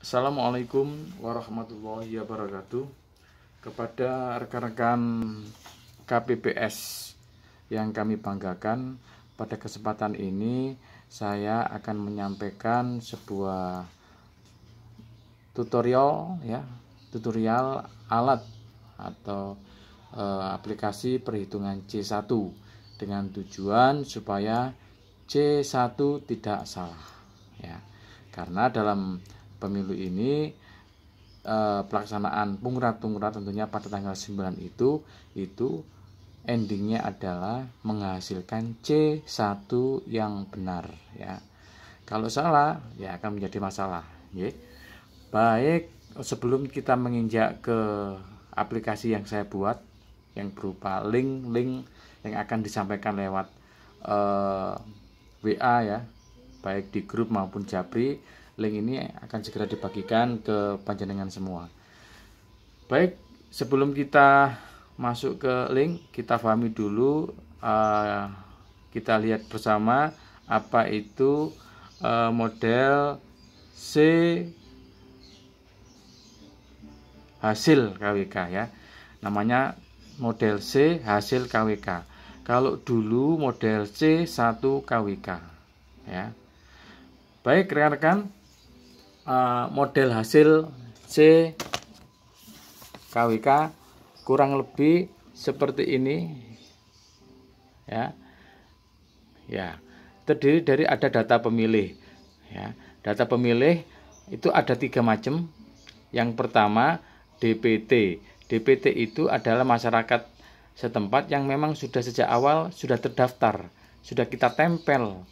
Assalamualaikum warahmatullahi wabarakatuh. Kepada rekan-rekan KPPS yang kami banggakan, pada kesempatan ini saya akan menyampaikan sebuah tutorial alat atau aplikasi perhitungan C1 dengan tujuan supaya C1 tidak salah ya. Karena dalam pemilu ini pelaksanaan pungurat tentunya pada tanggal 9 itu endingnya adalah menghasilkan C1 yang benar ya. Kalau salah ya akan menjadi masalah ya. Baik, sebelum kita menginjak ke aplikasi yang saya buat yang berupa link yang akan disampaikan lewat WA ya, baik di grup maupun Japri, link ini akan segera dibagikan ke panjenengan semua. Baik, sebelum kita masuk ke link, kita pahami dulu, kita lihat bersama apa itu model C hasil KWK ya. Namanya model C hasil KWK. Kalau dulu model C1 KWK ya. Baik rekan-rekan, model hasil C KWK kurang lebih seperti ini ya. Ya, terdiri dari ada data pemilih ya. Data pemilih itu ada 3 macam. Yang pertama DPT. DPT itu adalah masyarakat setempat yang memang sudah sejak awal sudah terdaftar, sudah kita tempel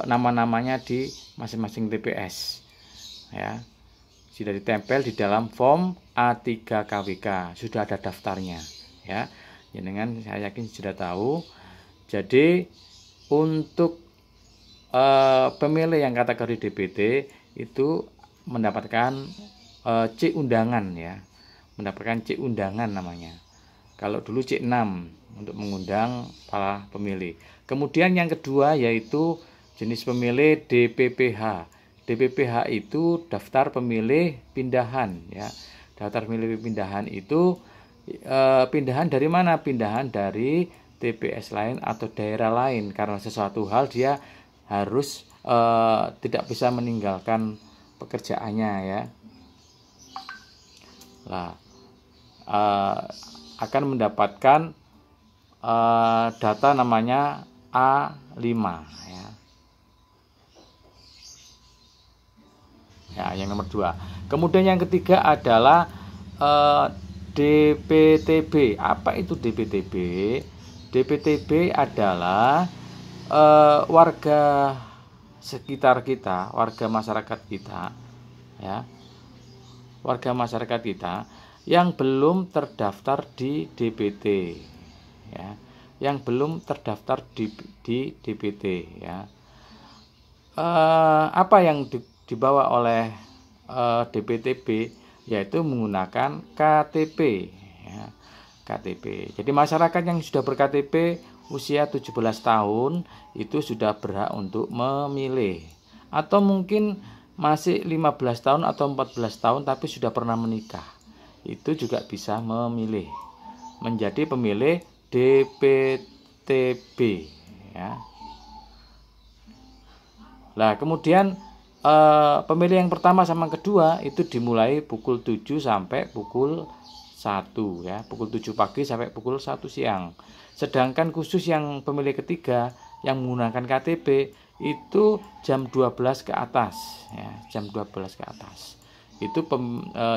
nama-namanya di masing-masing TPS ya, sudah ditempel di dalam form A3 KWK, sudah ada daftarnya ya. Dengan saya yakin sudah tahu. Jadi untuk pemilih yang kategori DPT itu mendapatkan C undangan ya, mendapatkan C undangan namanya. Kalau dulu C6 untuk mengundang para pemilih. Kemudian yang kedua yaitu jenis pemilih DPPH. DPPH itu daftar pemilih pindahan ya. Daftar pemilih pindahan itu pindahan dari mana? Pindahan dari TPS lain atau daerah lain karena sesuatu hal dia harus tidak bisa meninggalkan pekerjaannya ya. Nah, akan mendapatkan data namanya A5 ya. Ya, yang nomor 2. Kemudian yang ketiga adalah DPTB. Apa itu DPTB? DPTB adalah warga sekitar kita, warga masyarakat kita ya. Warga masyarakat kita yang belum terdaftar di DPT ya, yang belum terdaftar di DPT ya. Apa yang dibawa oleh DPTB yaitu menggunakan KTP ya, KTP. Jadi masyarakat yang sudah ber-KTP usia 17 tahun itu sudah berhak untuk memilih, atau mungkin masih 15 tahun atau 14 tahun tapi sudah pernah menikah, itu juga bisa memilih menjadi pemilih DPTB ya. Nah, kemudian pemilih yang pertama sama kedua itu dimulai pukul 7 sampai pukul 1 ya, pukul 7 pagi sampai pukul 1 siang. Sedangkan khusus yang pemilih ketiga yang menggunakan KTP itu jam 12 ke atas ya, jam 12 ke atas. Itu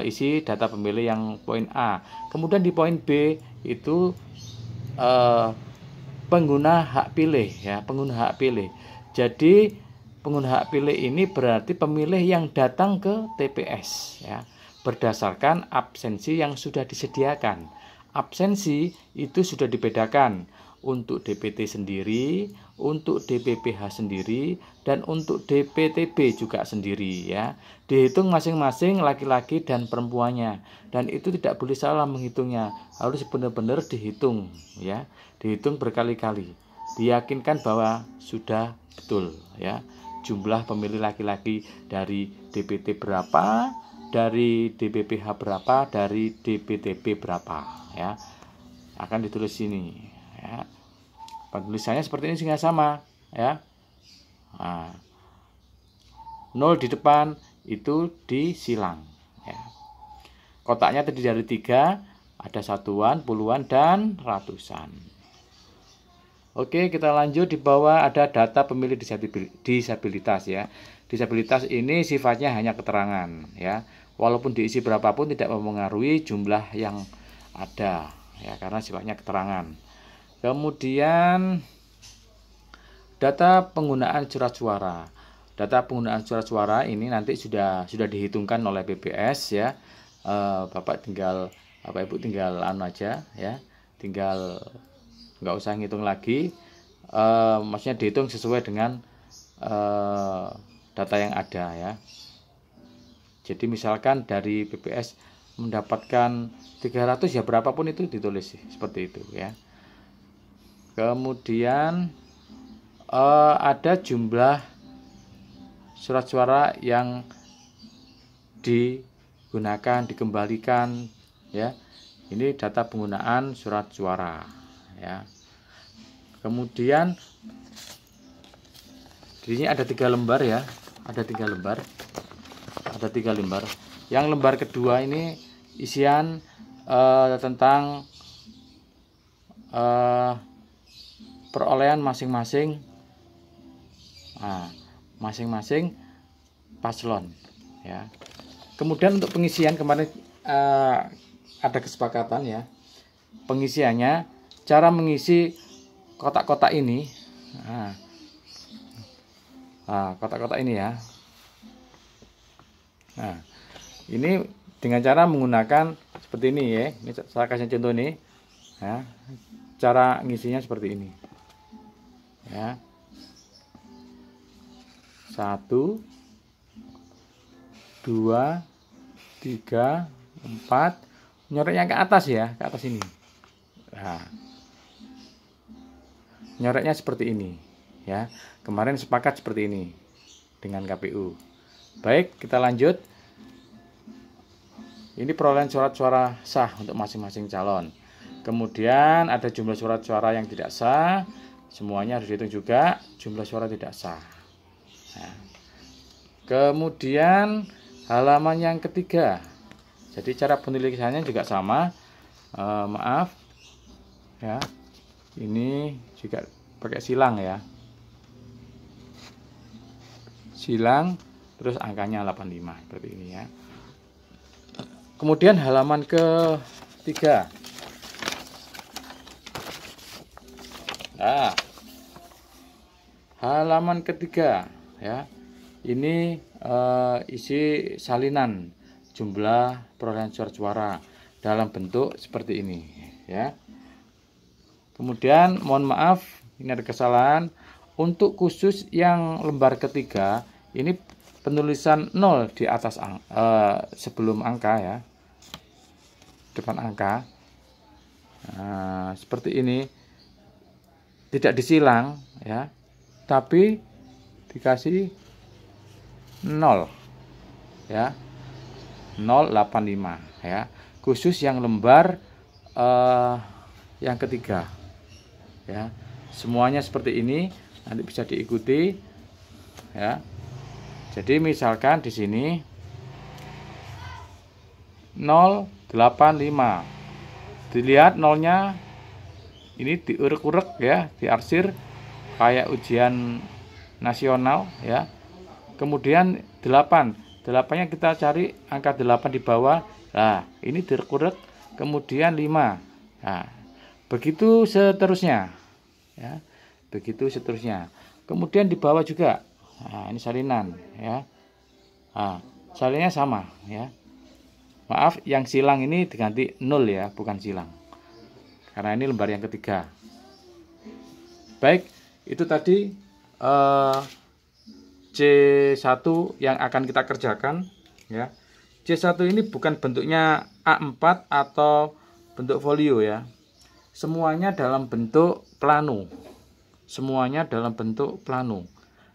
isi data pemilih yang poin A. Kemudian di poin B itu pengguna hak pilih ya, pengguna hak pilih. Jadi pengguna hak pilih ini berarti pemilih yang datang ke TPS ya, berdasarkan absensi yang sudah disediakan. Absensi itu sudah dibedakan untuk DPT sendiri, untuk DPPH sendiri, dan untuk DPTB juga sendiri ya. Dihitung masing-masing laki-laki dan perempuannya, dan itu tidak boleh salah menghitungnya, harus benar-benar dihitung ya, dihitung berkali-kali, diyakinkan bahwa sudah betul ya jumlah pemilih laki-laki dari DPT berapa, dari DBPH berapa, dari DPTB berapa, ya. Akan ditulis sini, ya. Penulisannya seperti ini sehingga sama, ya. Nah, 0 di depan itu disilang, ya. Kotaknya terdiri dari 3, ada satuan, puluhan, dan ratusan. Oke, kita lanjut. Di bawah ada data pemilih disabilitas, ya. Disabilitas ini sifatnya hanya keterangan, ya. Walaupun diisi berapapun tidak mempengaruhi jumlah yang ada, ya, karena sifatnya keterangan. Kemudian data penggunaan surat suara. Data penggunaan surat suara ini nanti sudah dihitungkan oleh BPS, ya. Bapak Ibu tinggal aja, ya. Tinggal nggak usah ngitung lagi, maksudnya dihitung sesuai dengan data yang ada, ya. Jadi misalkan dari BPS mendapatkan 300, ya berapapun itu ditulis seperti itu, ya. Kemudian ada jumlah surat suara yang digunakan, dikembalikan, ya. Ini data penggunaan surat suara, ya. Kemudian di sini ada 3 lembar, ya. Ada 3 lembar. Ada 3 lembar. Yang lembar kedua ini isian tentang perolehan masing-masing masing-masing paslon, ya. Kemudian untuk pengisian kemarin ada kesepakatan, ya. Pengisiannya, cara mengisi kotak-kotak ini, kotak-kotak ini, ya. Nah, ini dengan cara menggunakan seperti ini, ya. Ini saya kasih contoh nih, ya. Cara ngisinya seperti ini, ya. 1, 2, 3, 4, nyoretnya ke atas, ya, ke atas ini. Nah, nyoretnya seperti ini, ya. Kemarin sepakat seperti ini dengan KPU. Baik, kita lanjut. Ini perolehan surat suara sah untuk masing-masing calon. Kemudian ada jumlah surat suara yang tidak sah, semuanya harus dihitung juga. Jumlah suara tidak sah. Nah, kemudian halaman yang ketiga. Jadi cara penulisannya juga sama. Maaf, ya. Ini juga pakai silang, ya. Silang, terus angkanya 85 seperti ini, ya. Kemudian halaman ketiga. Nah, halaman ketiga, ya. Ini isi salinan jumlah perolehan surat suara dalam bentuk seperti ini, ya. Kemudian mohon maaf, ini ada kesalahan. Untuk khusus yang lembar ketiga, ini penulisan 0 di atas sebelum angka, ya, depan angka. Nah, seperti ini, tidak disilang, ya, tapi dikasih 0, ya, 085, ya, khusus yang lembar yang ketiga, ya. Semuanya seperti ini, nanti bisa diikuti, ya. Jadi misalkan di sini 085, dilihat nolnya ini diurek-urek, ya, diarsir kayak ujian nasional, ya. Kemudian 8-nya kita cari angka 8 di bawah. Nah, ini diurek-urek, kemudian 5. Nah, begitu seterusnya, ya. Begitu seterusnya. Kemudian di bawah juga. Nah, ini salinan, ya. Nah, salinnya sama, ya. Maaf, yang silang ini diganti 0, ya, bukan silang. Karena ini lembar yang ketiga. Baik, itu tadi C1 yang akan kita kerjakan, ya. C1 ini bukan bentuknya A4 atau bentuk folio, ya. Semuanya dalam bentuk plano. Semuanya dalam bentuk plano.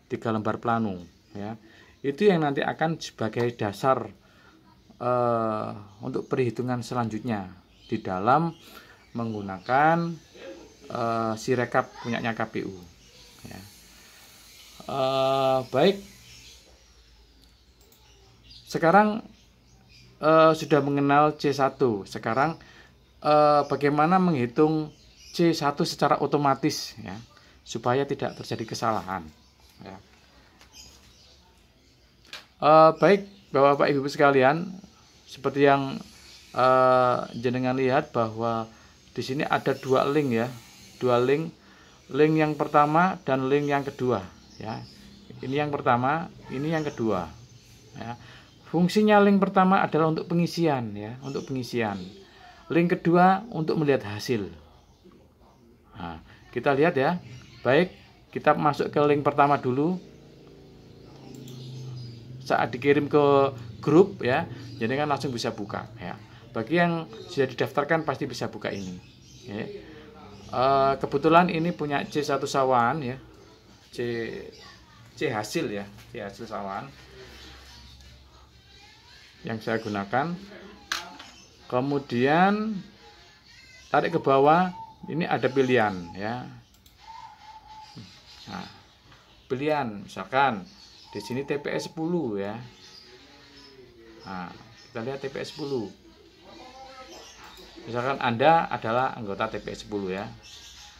3 lembar plano, ya. Itu yang nanti akan sebagai dasar untuk perhitungan selanjutnya di dalam menggunakan Sirekap punyanya KPU. Ya. Baik, sekarang sudah mengenal C1. Sekarang bagaimana menghitung C1 secara otomatis, ya, supaya tidak terjadi kesalahan. Ya. Baik, Bapak Ibu sekalian, seperti yang jenengan lihat bahwa di sini ada dua link, ya, dua link yang pertama dan link yang kedua, ya. Ini yang pertama, ini yang kedua, ya. Fungsinya link pertama adalah untuk pengisian, ya, untuk pengisian. Link kedua untuk melihat hasil. Nah, kita lihat, ya. Baik, kita masuk ke link pertama dulu. Saat dikirim ke grup, ya, jadi kan langsung bisa buka, ya. Bagi yang sudah didaftarkan pasti bisa buka ini, ya. Kebetulan ini punya C1 Sawan, ya, C hasil, ya, C hasil Sawan yang saya gunakan. Kemudian tarik ke bawah, ini ada pilihan, ya. Nah, pilihan misalkan di sini TPS 10, ya. Nah, kita lihat TPS 10. Misalkan Anda adalah anggota TPS 10, ya.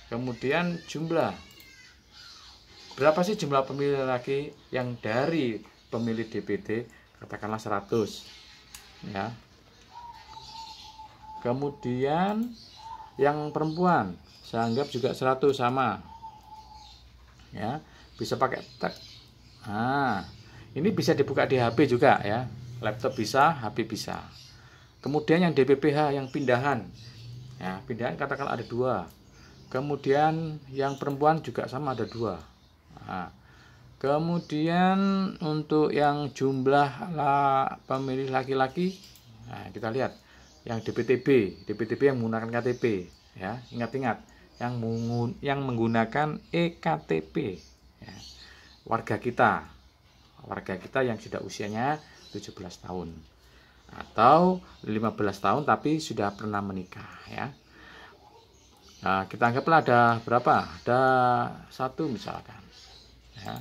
Kemudian jumlah. Berapa sih jumlah pemilih laki yang dari pemilih DPD? Katakanlah 100, ya. Kemudian yang perempuan saya anggap juga 100 sama, ya. Bisa pakai tag. Nah, ini bisa dibuka di HP juga, ya. Laptop bisa, HP bisa. Kemudian yang DPPH, yang pindahan, ya, pindahan katakan ada 2. Kemudian yang perempuan juga sama, ada 2. Nah, kemudian untuk yang jumlah pemilih laki-laki, nah, kita lihat yang DPTB yang menggunakan KTP, ya, ingat-ingat yang menggunakan EKTP, ya. warga kita yang sudah usianya 17 tahun atau 15 tahun tapi sudah pernah menikah, ya. Nah, kita anggaplah ada berapa? Ada 1 misalkan, ya.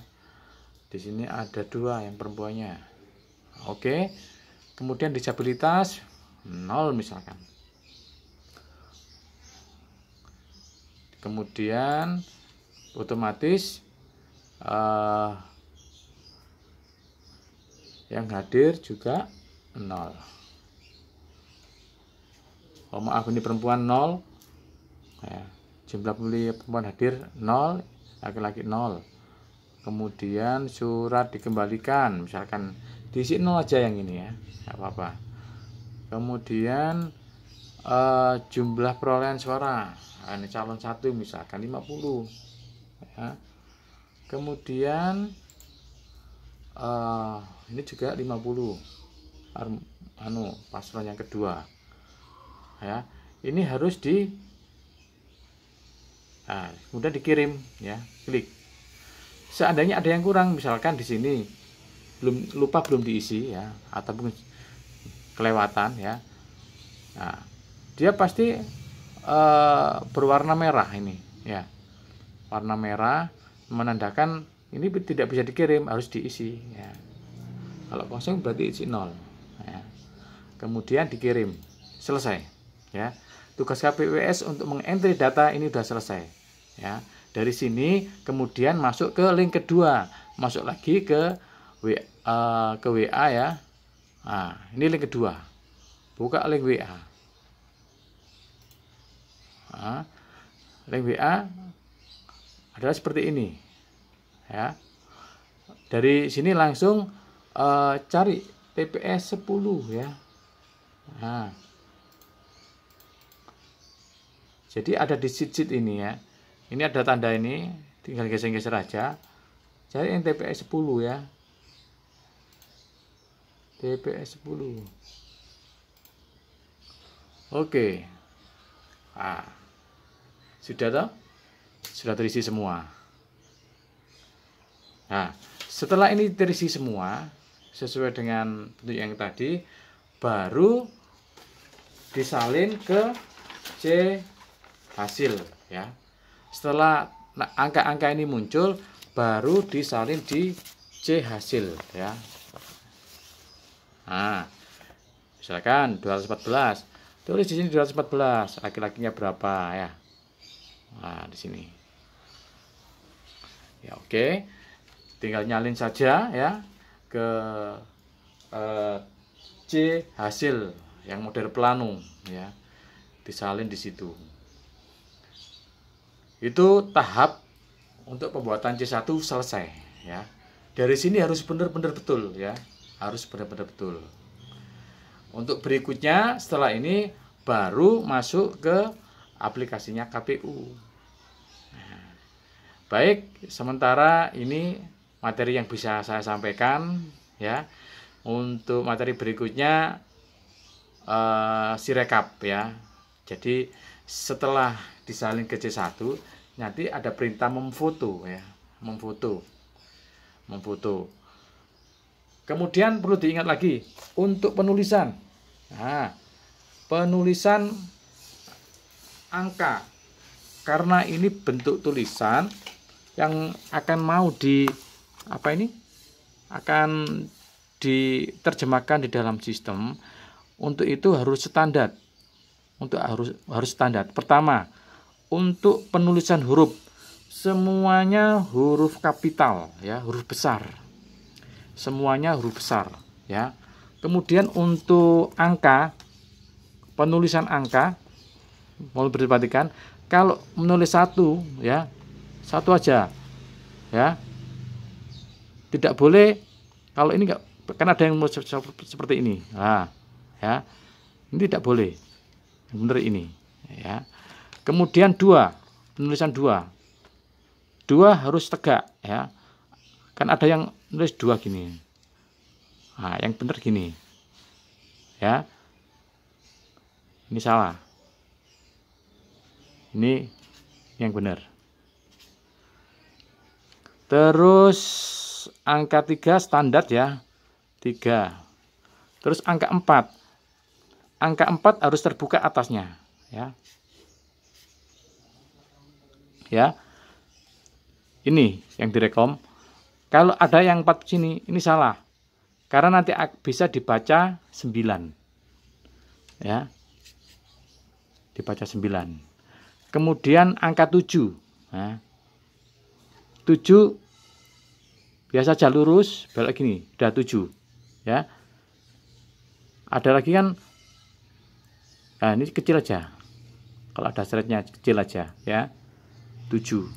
Di sini ada 2 yang perempuannya. Oke. Kemudian disabilitas 0 misalkan. Kemudian otomatis yang hadir juga 0. Oh, maaf, ini perempuan 0, ya. Jumlah pemilih perempuan hadir 0, laki-laki 0. Kemudian surat dikembalikan, misalkan diisi 0 aja yang ini, ya, nggak apa-apa. Kemudian jumlah perolehan suara, nah, ini calon 1 misalkan 50, ya. Kemudian ini juga 50, paslon yang kedua, ya. Ini harus kemudian dikirim, ya, klik. Seandainya ada yang kurang, misalkan di sini belum diisi, ya, atau mungkin kelewatan, ya. Nah, dia pasti berwarna merah ini, ya. Warna merah menandakan ini tidak bisa dikirim, harus diisi, ya. Kalau kosong berarti isi 0, ya. Kemudian dikirim, selesai, ya. Tugas KPWS untuk mengentry data ini sudah selesai, ya. Dari sini kemudian masuk ke link kedua, masuk lagi ke WA, ya. Nah, ini link kedua, buka link WA. Nah, link WA adalah seperti ini, ya. Dari sini langsung cari TPS 10, ya. Nah, jadi ada di sheet ini, ya. Ini ada tanda ini, tinggal geser-geser aja. Cari yang TPS 10, ya. TPS 10. Oke. Nah, sudah toh? Sudah terisi semua. Nah, Setelah ini terisi semua sesuai dengan bentuk yang tadi, baru disalin ke C hasil ya. Setelah angka-angka ini muncul, baru disalin di C hasil ya. Nah, misalkan 214, tulis di sini 214, laki-lakinya berapa ya. Nah, di sini. Ya, oke. Tinggal nyalin saja ya ke C hasil yang model plano ya. Disalin di situ. Itu tahap untuk pembuatan C1 selesai ya. Dari sini harus benar-benar betul ya. Harus benar-benar betul. Untuk berikutnya setelah ini baru masuk ke aplikasinya KPU. Nah, baik, sementara ini materi yang bisa saya sampaikan ya. Untuk materi berikutnya sirekap ya. Jadi setelah disalin ke C1 nanti ada perintah memfoto ya, memfoto. Kemudian perlu diingat lagi untuk penulisan. Nah, penulisan angka, karena ini bentuk tulisan yang akan mau akan diterjemahkan di dalam sistem. Untuk itu harus standar. Harus standar. Pertama, untuk penulisan huruf semuanya huruf kapital ya, huruf besar. Semuanya huruf besar ya. Kemudian untuk angka, penulisan angka mau diperhatikan, kalau menulis satu ya, satu aja ya. Tidak boleh kalau ini enggak, kan ada yang seperti ini. Nah, ya. Ini tidak boleh. Benar ini ya. Kemudian dua, penulisan dua. Dua harus tegak ya. Kan ada yang nulis dua gini. Nah, yang benar gini. Ya. Ini salah. Ini yang benar. Terus angka 3 standar ya. 3. Terus angka 4. Angka 4 harus terbuka atasnya, ya. Ya. Ini yang direkom. Kalau ada yang 4 sini, ini salah. Karena nanti bisa dibaca 9. Ya. Dibaca 9. Kemudian angka 7. Nah, 7 biasa aja lurus, belok gini, udah 7. Ya. Ada lagi kan, nah ini kecil aja. Kalau ada seretnya kecil aja, ya. 7.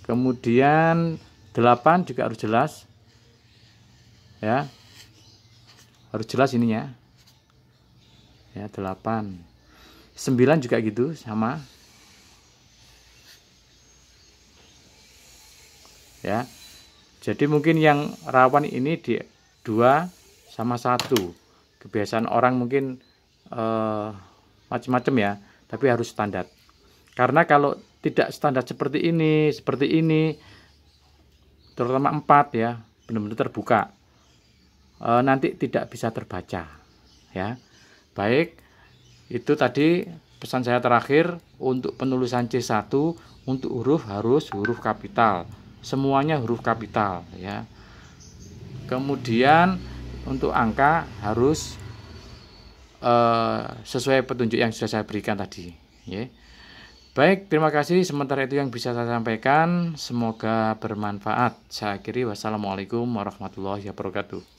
Kemudian 8 juga harus jelas. Ya. Harus jelas ininya. Ya, 8. 9 juga gitu, sama. Ya. Jadi mungkin yang rawan ini di 2 sama 1. Kebiasaan orang mungkin macam-macam ya, tapi harus standar. Karena kalau tidak standar seperti ini, terutama 4 ya, benar-benar terbuka, nanti tidak bisa terbaca. Ya, baik, itu tadi pesan saya terakhir untuk penulisan C1. Untuk huruf harus huruf kapital, semuanya huruf kapital ya. Kemudian untuk angka harus sesuai petunjuk yang sudah saya berikan tadi ya. Baik, terima kasih. Sementara itu yang bisa saya sampaikan, semoga bermanfaat. Saya akhiri, wassalamualaikum warahmatullahi wabarakatuh.